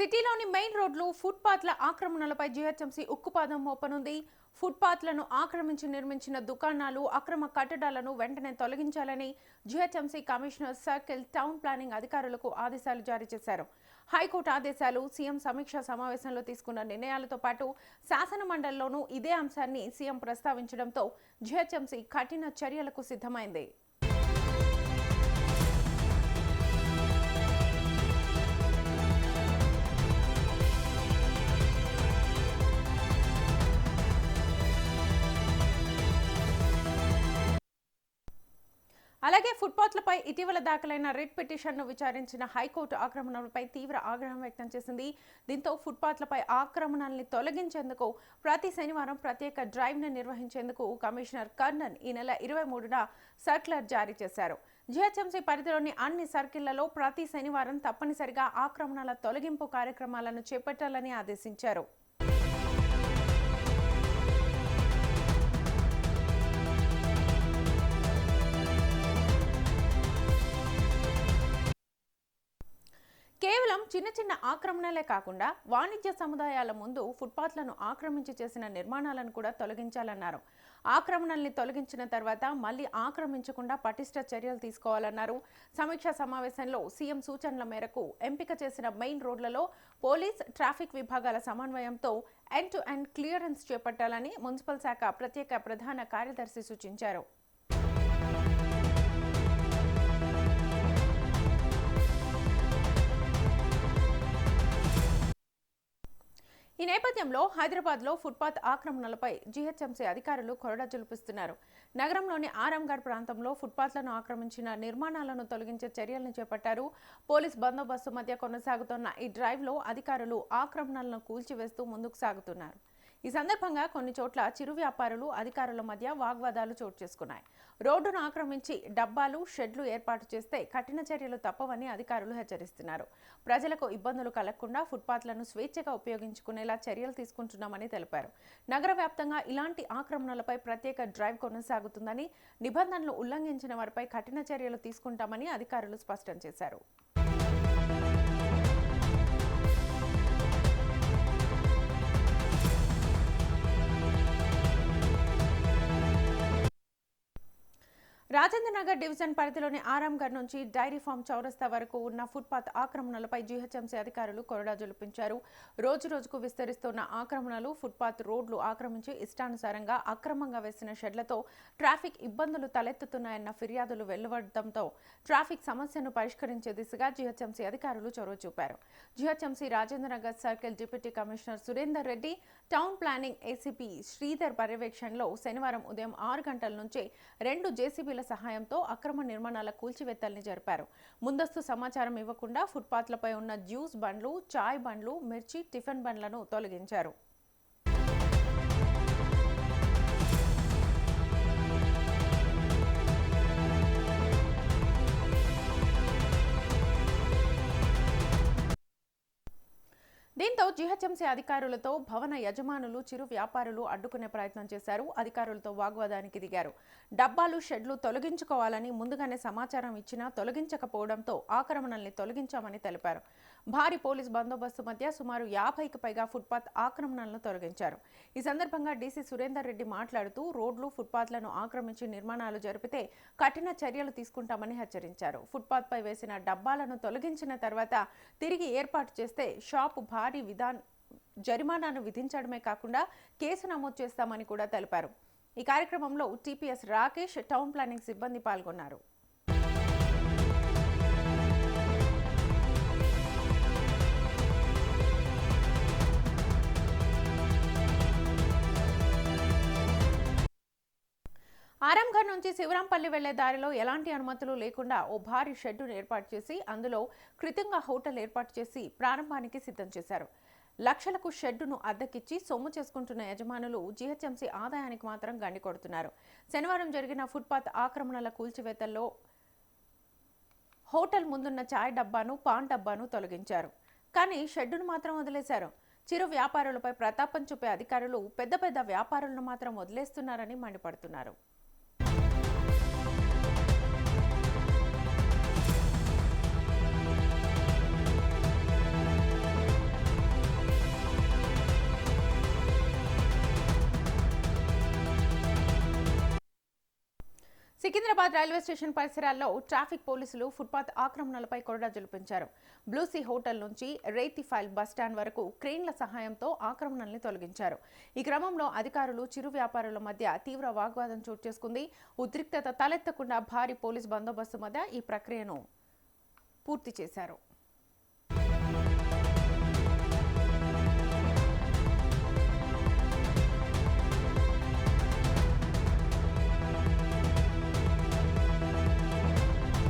సిటీలోని మెయిన్ రోడ్లు ఫుట్పాత్ల ఆక్రమణలపై జీహెచ్ఎంసీ ఉక్కుపాదం మోపనుంది. ఫుట్పాత్లను ఆక్రమించి నిర్మించిన దుకాణాలు, అక్రమ కట్టడాలను వెంటనే తొలగించాలని GHMC commissioner circle town planning అధికారులకు ఆదేశాలు జారీ చేశారు. హైకోర్టు ఆదేశాలు, సీఎం సమీక్షా సమావేశంలో తీసుకున్న నిర్ణయాలతో పాటు శాసనమండలిలోనూ ఇదే అంశాన్ని సీఎం ప్రస్తావించడంతో జీహెచ్ఎంసీ కఠిన చర్యలకు సిద్ధమైంది. అలాగే ఫుట్పాత్లపై ఇటీవల దాఖలైన రిట్ పిటిషన్ను విచారించిన హైకోర్టు ఆక్రమణలపై తీవ్ర ఆగ్రహం వ్యక్తం చేసింది. దీంతో ఫుట్పాత్లపై ఆక్రమణల్ని తొలగించేందుకు ప్రతి శనివారం ప్రత్యేక డ్రైవ్ను నిర్వహించేందుకు కమిషనర్ కర్ణన్ ఈ నెల 23న సర్క్యులర్ జారీ చేశారు. జీహెచ్ఎంసీ పరిధిలోని అన్ని సర్కిళ్లలో ప్రతి శనివారం తప్పనిసరిగా ఆక్రమణల తొలగింపు కార్యక్రమాలను చేపట్టాలని ఆదేశించారు. కేవలం చిన్న చిన్న ఆక్రమణలే కాకుండా వాణిజ్య సముదాయాల ముందు ఫుట్పాత్లను ఆక్రమించి చేసిన నిర్మాణాలను కూడా తొలగించాలన్నారు. ఆక్రమణల్ని తొలగించిన తర్వాత మళ్లీ ఆక్రమించకుండా పటిష్ట చర్యలు తీసుకోవాలన్నారు. సమీక్షా సమావేశంలో సీఎం సూచనల మేరకు ఎంపిక చేసిన మెయిన్ రోడ్లలో పోలీస్, ట్రాఫిక్ విభాగాల సమన్వయంతో ఎండ్ టు ఎండ్ క్లియరెన్స్ చేపట్టాలని మున్సిపల్ శాఖ ప్రత్యేక ప్రధాన కార్యదర్శి సూచించారు. ఈ నేపథ్యంలో హైదరాబాద్లో ఫుట్పాత్ ఆక్రమణలపై జీహెచ్ఎంసీ అధికారులు కొరడా జులిపిస్తున్నారు. నగరంలోని ఆరాంఘర్ ప్రాంతంలో ఫుట్పాత్లను ఆక్రమించిన నిర్మాణాలను తొలగించే చర్యలను చేపట్టారు. పోలీస్ బందోబస్తు మధ్య కొనసాగుతున్న ఈ డ్రైవ్లో అధికారులు ఆక్రమణలను కూల్చివేస్తూ ముందుకు సాగుతున్నారు. ఈ సందర్భంగా కొన్ని చోట్ల చిరు వ్యాపారులు, అధికారుల మధ్య వాగ్వాదాలు చోటు చేసుకున్నాయి. రోడ్డును ఆక్రమించి డబ్బాలు, షెడ్లు ఏర్పాటు చేస్తే కఠిన చర్యలు తప్పవని అధికారులు హెచ్చరిస్తున్నారు. ప్రజలకు ఇబ్బందులు కలగకుండా ఫుట్పాత్లను స్వేచ్ఛగా ఉపయోగించుకునేలా చర్యలు తీసుకుంటున్నామని తెలిపారు. నగర వ్యాప్తంగా ఇలాంటి ఆక్రమణలపై ప్రత్యేక డ్రైవ్ కొనసాగుతుందని, నిబంధనలు ఉల్లంఘించిన వారిపై కఠిన చర్యలు తీసుకుంటామని అధికారులు స్పష్టం చేశారు. రాజేంద్రనగర్ డివిజన్ పరిధిలోని ఆరాంఘర్ నుంచి డైరీ ఫామ్ చౌరస్తా వరకు ఉన్న ఫుట్పాత్ ఆక్రమణలపై జీహెచ్ఎంసీ అధికారులు కొరడా జులిపించారు. రోజు రోజుకు విస్తరిస్తున్న ఆక్రమణలు, ఫుట్పాత్ రోడ్లు ఆక్రమించి ఇష్టానుసారంగా అక్రమంగా వేసిన షెడ్లతో ట్రాఫిక్ ఇబ్బందులు తలెత్తుతున్నాయన్న ఫిర్యాదులు వెలువడడంతో ట్రాఫిక్ సమస్యను పరిష్కరించే దిశగా జీహెచ్ఎంసీ అధికారులు చొరవ చూపారు. GHMC Rajendranagar circle deputy commissioner Surender Reddy, town planning ACP Sridhar పర్యవేక్షణలో శనివారం ఉదయం 6 గంటల నుంచి 2 జేసీబీల సహాయంతో అక్రమ నిర్మాణాల కూల్చివేతల్ని జరిపారు. ముందస్తు సమాచారం ఇవ్వకుండా ఫుట్పాత్లపై ఉన్న జ్యూస్ బండ్లు, చాయ్ బండ్లు, మిర్చి, టిఫిన్ బండ్లను తొలగించారు. దీంతో జీహెచ్ఎంసీ అధికారులతో భవన యజమానులు, చిరు వ్యాపారులు అడ్డుకునే ప్రయత్నం చేశారు. అధికారులతో వాగ్వాదానికి దిగారు. డబ్బాలు, షెడ్లు తొలగించుకోవాలని ముందుగానే సమాచారం ఇచ్చినా తొలగించకపోవడంతో ఆక్రమణల్ని తొలగించామని తెలిపారు. భారీ పోలీస్ బందోబస్తు మధ్య సుమారు 50కి పైగా ఫుట్పాత్ ఆక్రమణలను తొలగించారు. ఈ సందర్భంగా డీసీ సురేందర్ రెడ్డి మాట్లాడుతూ రోడ్లు, ఫుట్పాత్లను ఆక్రమించి నిర్మాణాలు జరిపితే కఠిన చర్యలు తీసుకుంటామని హెచ్చరించారు. ఫుట్పాత్ పై వేసిన డబ్బాలను తొలగించిన తర్వాత తిరిగి ఏర్పాటు చేస్తే షాపు భారీ జరిమానాను విధించడమే కాకుండా కేసు నమోదు చేస్తామని కూడా తెలిపారు. ఈ కార్యక్రమంలో టీపీఎస్ రాకేష్, టౌన్ ప్లానింగ్ సిబ్బంది పాల్గొన్నారు. ఆరాంఘర్ నుంచి శివరాంపల్లి వెళ్లే దారిలో ఎలాంటి అనుమతులు లేకుండా ఓ భారీ షెడ్డును ఏర్పాటు చేసి అందులో కృతంగా హోటల్ ఏర్పాటు చేసి ప్రారంభానికి సిద్ధం చేశారు. లక్షలకు షెడ్డును అద్దెకిచ్చి సొమ్ము చేసుకుంటున్న యజమానులు జీహెచ్ఎంసీ ఆదాయానికి మాత్రం గండి కొడుతున్నారు. శనివారం జరిగిన ఫుట్పాత్ ఆక్రమణల కూల్చివేతల్లో హోటల్ ముందున్న చాయ్ డబ్బాను, పాన్ డబ్బాను తొలగించారు. కానీ షెడ్డును మాత్రం వదిలేశారు. చిరు వ్యాపారులపై ప్రతాపం చూపే అధికారులు పెద్ద పెద్ద వ్యాపారులను మాత్రం వదిలేస్తున్నారని మండిపడుతున్నారు. సికింద్రాబాద్ రైల్వే స్టేషన్ పరిసరాల్లో ట్రాఫిక్ పోలీసులు ఫుట్పాత్ ఆక్రమణలపై కొరడా జల్పించారు. బ్లూసీ హోటల్ నుంచి రేతిఫైల్ బస్టాండ్ వరకు క్రేన్ల సహాయంతో ఆక్రమణల్ని తొలగించారు. ఈ క్రమంలో అధికారులు, చిరు వ్యాపారుల మధ్య తీవ్ర వాగ్వాదం చోటు చేసుకుంది. ఉద్రిక్తత తలెత్తకుండా భారీ పోలీస్ బందోబస్తు మధ్య ఈ ప్రక్రియను పూర్తి చేశారు.